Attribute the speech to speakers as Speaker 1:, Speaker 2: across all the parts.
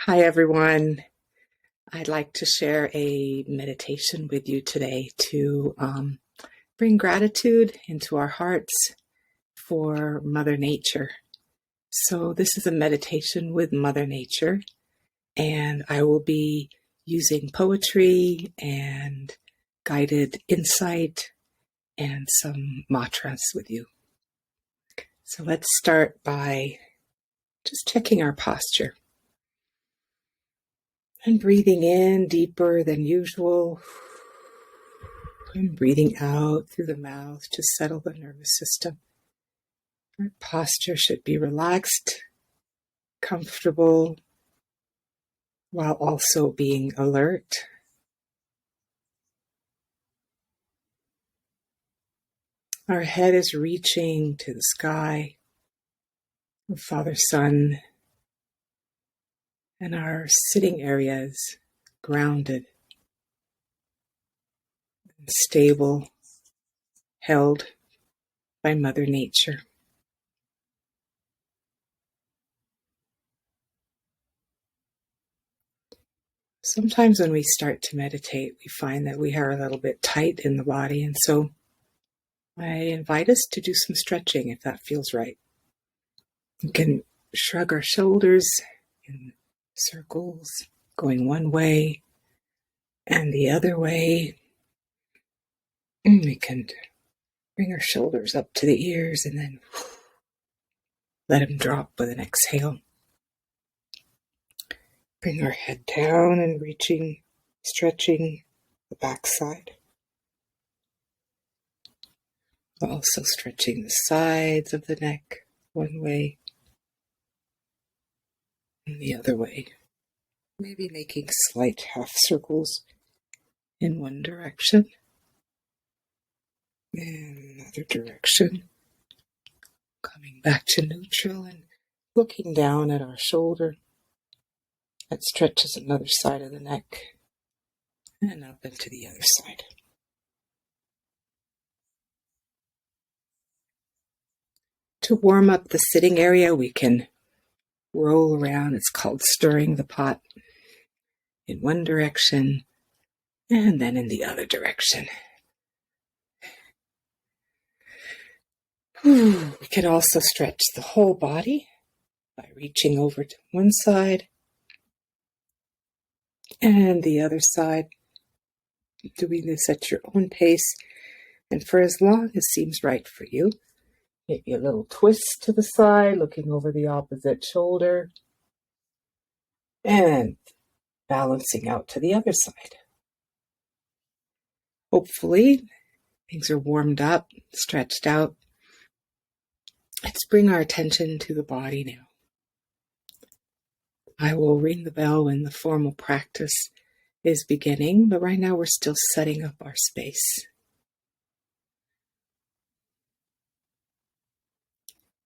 Speaker 1: Hi, everyone. I'd like to share a meditation with you today to bring gratitude into our hearts for Mother Nature. So, this is a meditation with Mother Nature, and I will be using poetry and guided insight and some mantras with you. So, let's start by just checking our posture. And breathing in deeper than usual. And breathing out through the mouth to settle the nervous system. Our posture should be relaxed, comfortable, while also being alert. Our head is reaching to the sky, the Father Sun, and our sitting area is grounded and stable, held by Mother Nature. Sometimes when we start to meditate, we find that we are a little bit tight in the body, and so I invite us to do some stretching if that feels right. We can shrug our shoulders in circles, going one way and the other way. And we can bring our shoulders up to the ears and then let them drop with an exhale. Bring our head down and reaching, stretching the backside. Also stretching the sides of the neck one way and the other way. Maybe making slight half circles in one direction and another direction. Coming back to neutral and looking down at our shoulder. That stretches another side of the neck and up into the other side. To warm up the sitting area, we can roll around. It's called stirring the pot in one direction and then in the other direction. We can also stretch the whole body by reaching over to one side and the other side, doing this at your own pace and for as long as seems right for you. Maybe a little twist to the side, looking over the opposite shoulder, and balancing out to the other side. Hopefully, things are warmed up, stretched out. Let's bring our attention to the body now. I will ring the bell when the formal practice is beginning, but right now we're still setting up our space.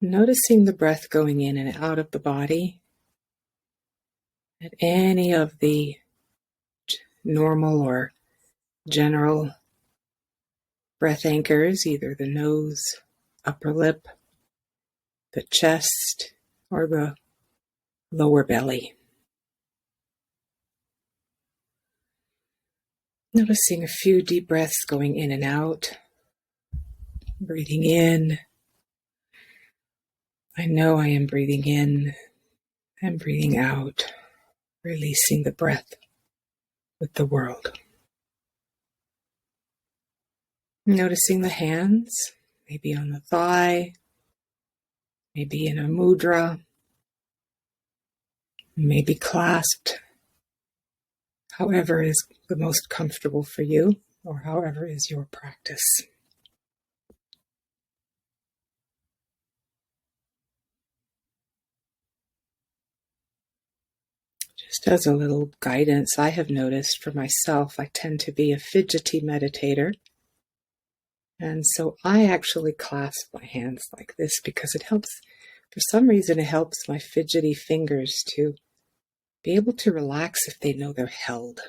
Speaker 1: Noticing the breath going in and out of the body at any of the normal or general breath anchors, either the nose, upper lip, the chest, or the lower belly. Noticing a few deep breaths going in and out, breathing in. I know I am breathing in and breathing out, releasing the breath with the world. Noticing the hands, maybe on the thigh, maybe in a mudra, maybe clasped, however is the most comfortable for you, or however is your practice. Just as a little guidance, I have noticed for myself, I tend to be a fidgety meditator. And so I actually clasp my hands like this because it helps, for some reason, it helps my fidgety fingers to be able to relax if they know they're held.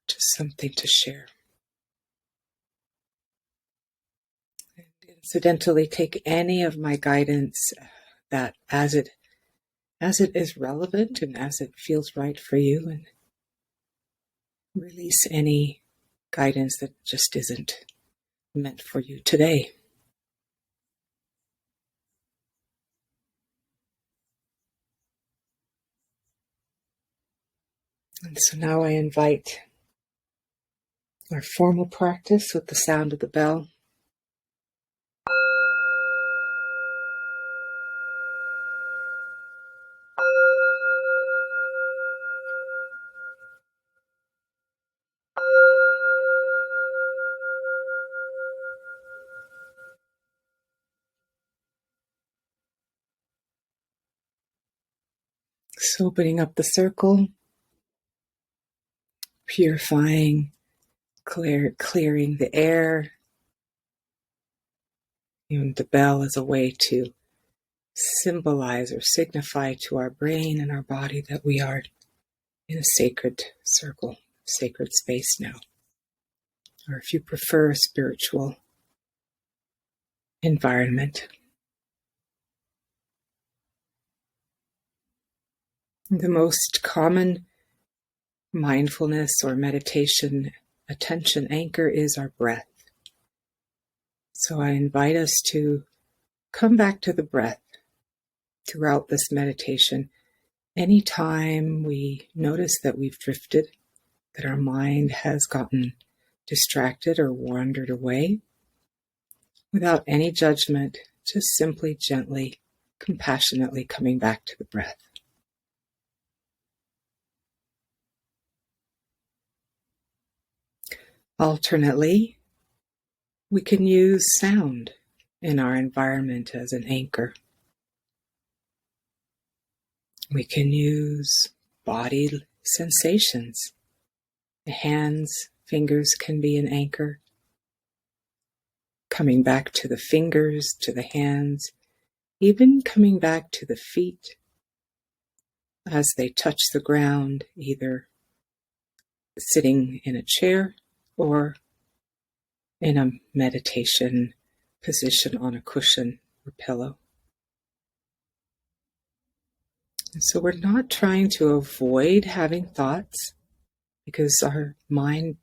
Speaker 1: Just something to share. And incidentally, take any of my guidance that as it as it is relevant and as it feels right for you, and release any guidance that just isn't meant for you today. And so now I invite our formal practice with the sound of the bell. So opening up the circle, purifying, clearing the air. And the bell is a way to symbolize or signify to our brain and our body that we are in a sacred circle, sacred space now. Or if you prefer, a spiritual environment. The most common mindfulness or meditation attention anchor is our breath. So I invite us to come back to the breath throughout this meditation. Anytime we notice that we've drifted, that our mind has gotten distracted or wandered away, without any judgment, just simply, gently, compassionately coming back to the breath. Alternately, we can use sound in our environment as an anchor. We can use body sensations. The hands, fingers can be an anchor. Coming back to the fingers, to the hands, even coming back to the feet as they touch the ground, either sitting in a chair or in a meditation position on a cushion or pillow. And so we're not trying to avoid having thoughts, because our mind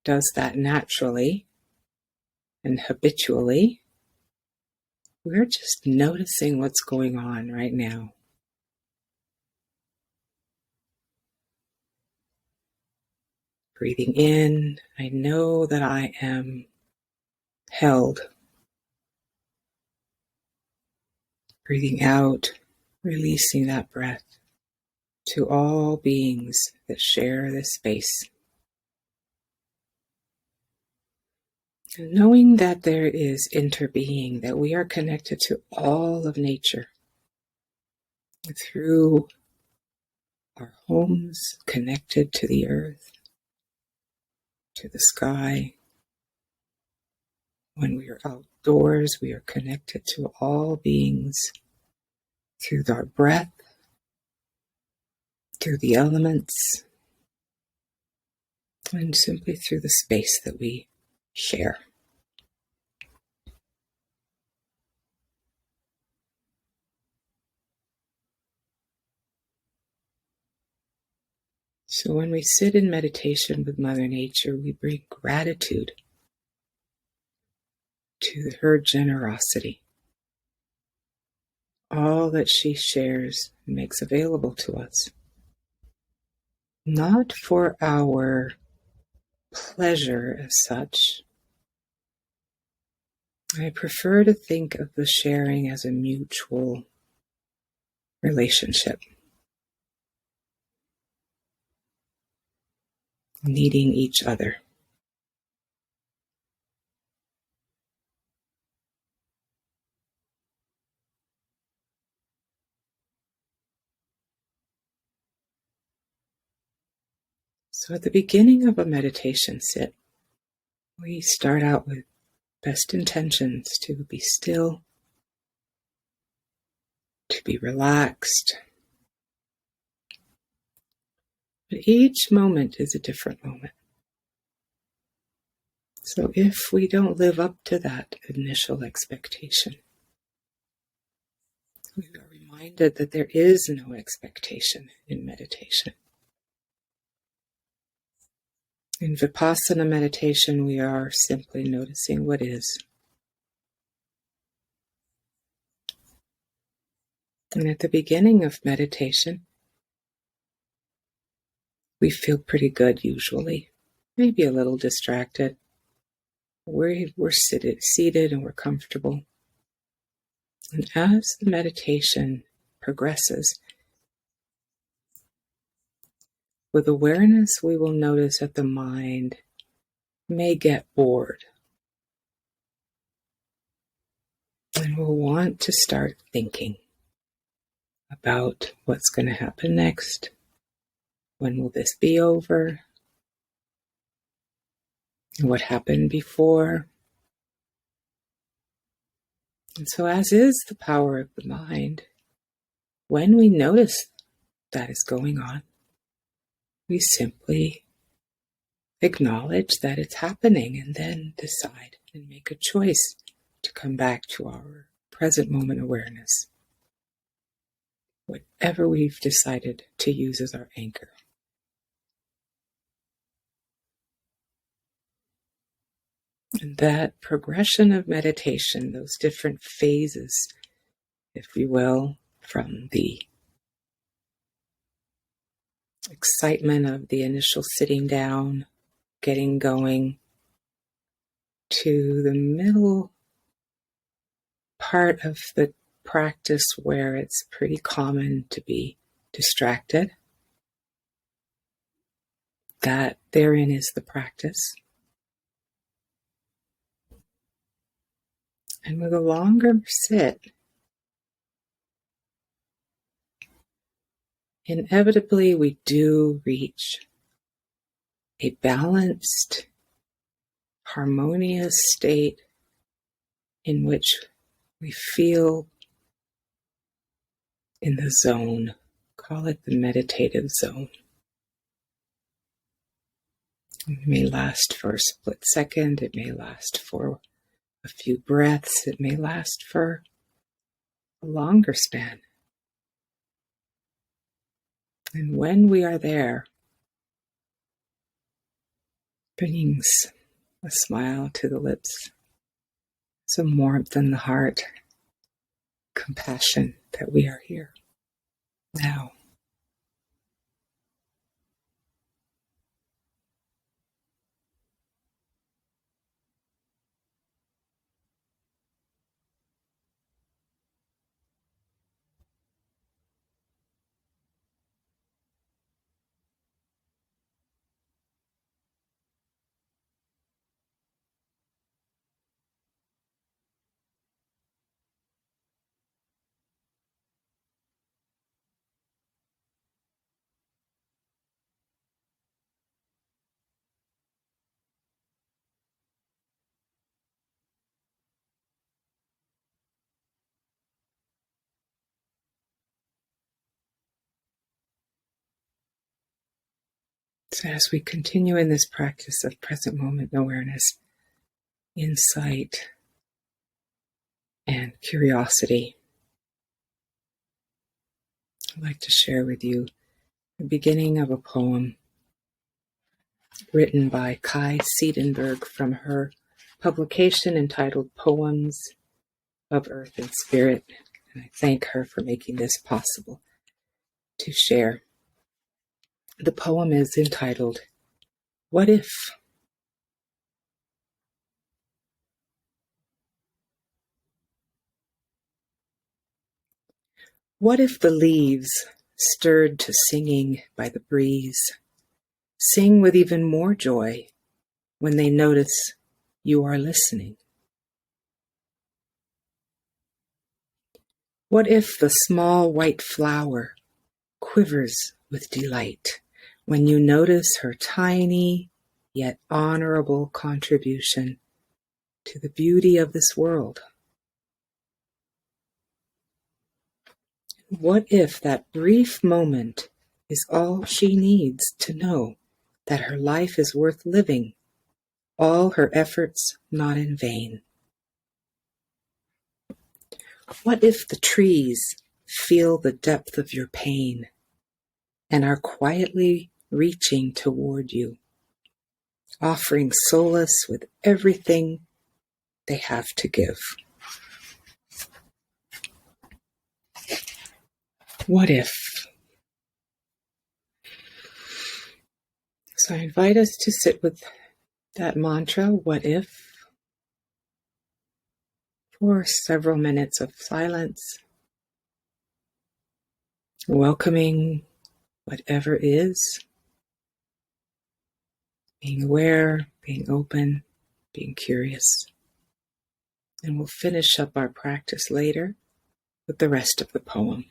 Speaker 1: does that naturally and habitually. We're just noticing what's going on right now. Breathing in, I know that I am held. Breathing out, releasing that breath to all beings that share this space. And knowing that there is interbeing, that we are connected to all of nature through our homes, connected to the earth, to the sky. When we are outdoors, we are connected to all beings through our breath, through the elements, and simply through the space that we share. So when we sit in meditation with Mother Nature, we bring gratitude to her generosity. All that she shares and makes available to us. Not for our pleasure as such. I prefer to think of the sharing as a mutual relationship. Needing each other. So at the beginning of a meditation sit, we start out with best intentions to be still, to be relaxed. But each moment is a different moment. So if we don't live up to that initial expectation, we are reminded that there is no expectation in meditation. In Vipassana meditation, we are simply noticing what is. And at the beginning of meditation, we feel pretty good usually, maybe a little distracted. We're seated and we're comfortable. And as the meditation progresses, with awareness, we will notice that the mind may get bored. And we'll want to start thinking about what's going to happen next. When will this be over? What happened before? And so, as is the power of the mind, when we notice that is going on, we simply acknowledge that it's happening and then decide and make a choice to come back to our present moment awareness, whatever we've decided to use as our anchor. And that progression of meditation, those different phases, if you will, from the excitement of the initial sitting down, getting going, to the middle part of the practice where it's pretty common to be distracted. That therein is the practice. And with a longer sit, inevitably we do reach a balanced, harmonious state in which we feel in the zone. Call it the meditative zone. It may last for a split second. It may last for a few breaths. It may last for a longer span. And when we are there, bringing a smile to the lips, some warmth in the heart, compassion that we are here now. So as we continue in this practice of present moment awareness, insight, and curiosity, I'd like to share with you the beginning of a poem written by Kai Siedenberg from her publication entitled Poems of Earth and Spirit. And I thank her for making this possible to share. The poem is entitled, What If? What if the leaves, stirred to singing by the breeze, sing with even more joy when they notice you are listening? What if the small white flower quivers with delight when you notice her tiny yet honorable contribution to the beauty of this world? What if that brief moment is all she needs to know that her life is worth living, all her efforts not in vain? What if the trees feel the depth of your pain and are quietly reaching toward you, offering solace with everything they have to give. What if? So I invite us to sit with that mantra, what if, for several minutes of silence, welcoming whatever is, being aware, being open, being curious. And we'll finish up our practice later with the rest of the poem.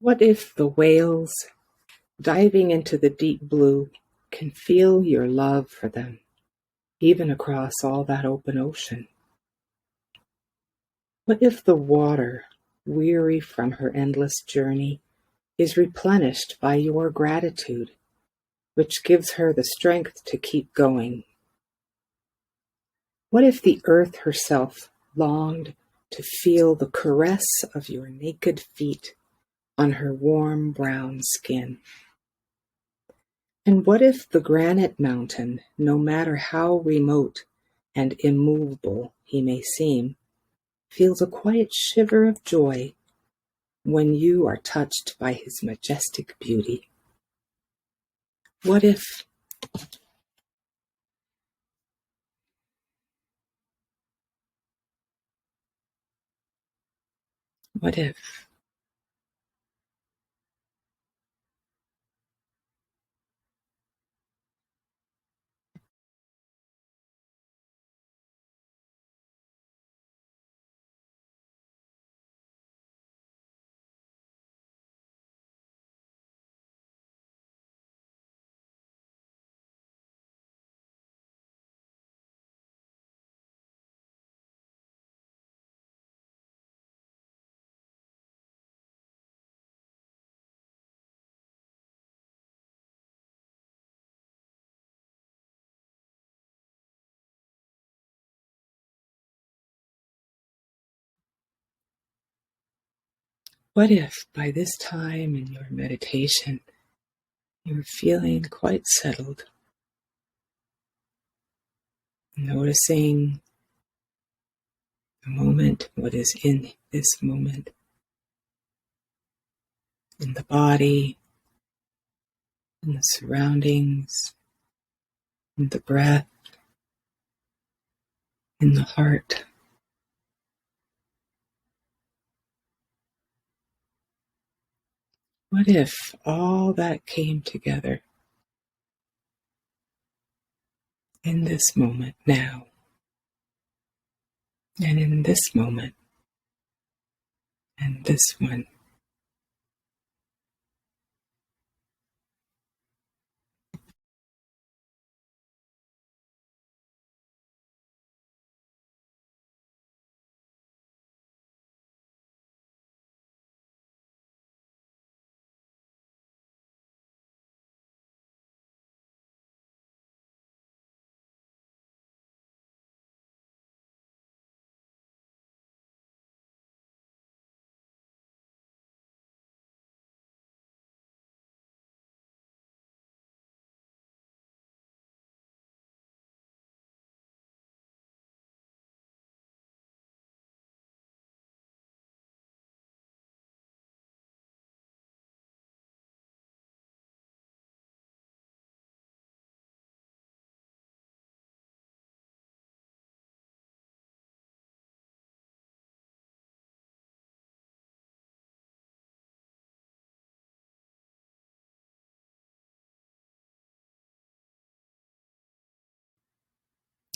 Speaker 1: What if the whales diving into the deep blue can feel your love for them, even across all that open ocean? What if the water, weary from her endless journey, is replenished by your gratitude, which gives her the strength to keep going? What if the earth herself longed to feel the caress of your naked feet on her warm brown skin? And what if the granite mountain, no matter how remote and immovable he may seem, feels a quiet shiver of joy when you are touched by his majestic beauty? What if, what if, what if by this time in your meditation you're feeling quite settled, noticing the moment, what is in this moment, in the body, in the surroundings, in the breath, in the heart? What if all that came together in this moment now, and in this moment, and this one?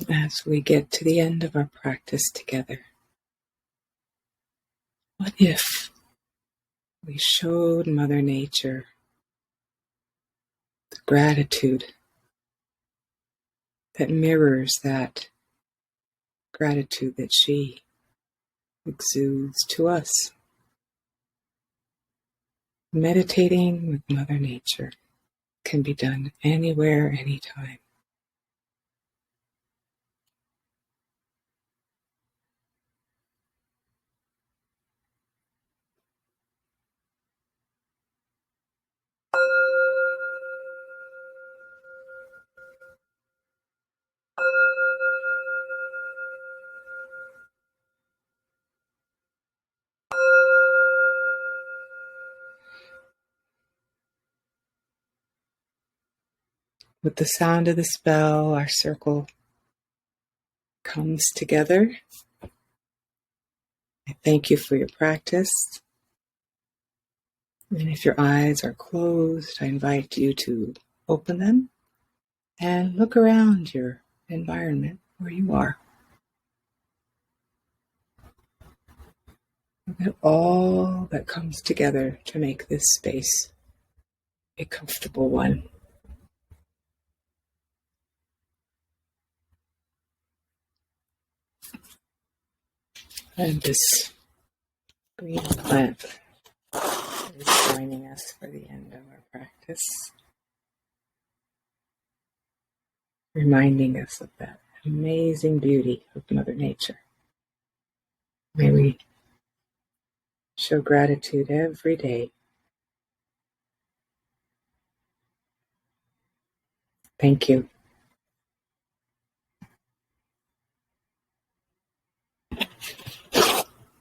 Speaker 1: As we get to the end of our practice together, what if we showed Mother Nature the gratitude that mirrors that gratitude that she exudes to us? Meditating with Mother Nature can be done anywhere, anytime. With the sound of the spell, our circle comes together. I thank you for your practice. And if your eyes are closed, I invite you to open them and look around your environment where you are. Look at all that comes together to make this space a comfortable one. And this green plant is joining us for the end of our practice, reminding us of that amazing beauty of Mother Nature. May we show gratitude every day. Thank you.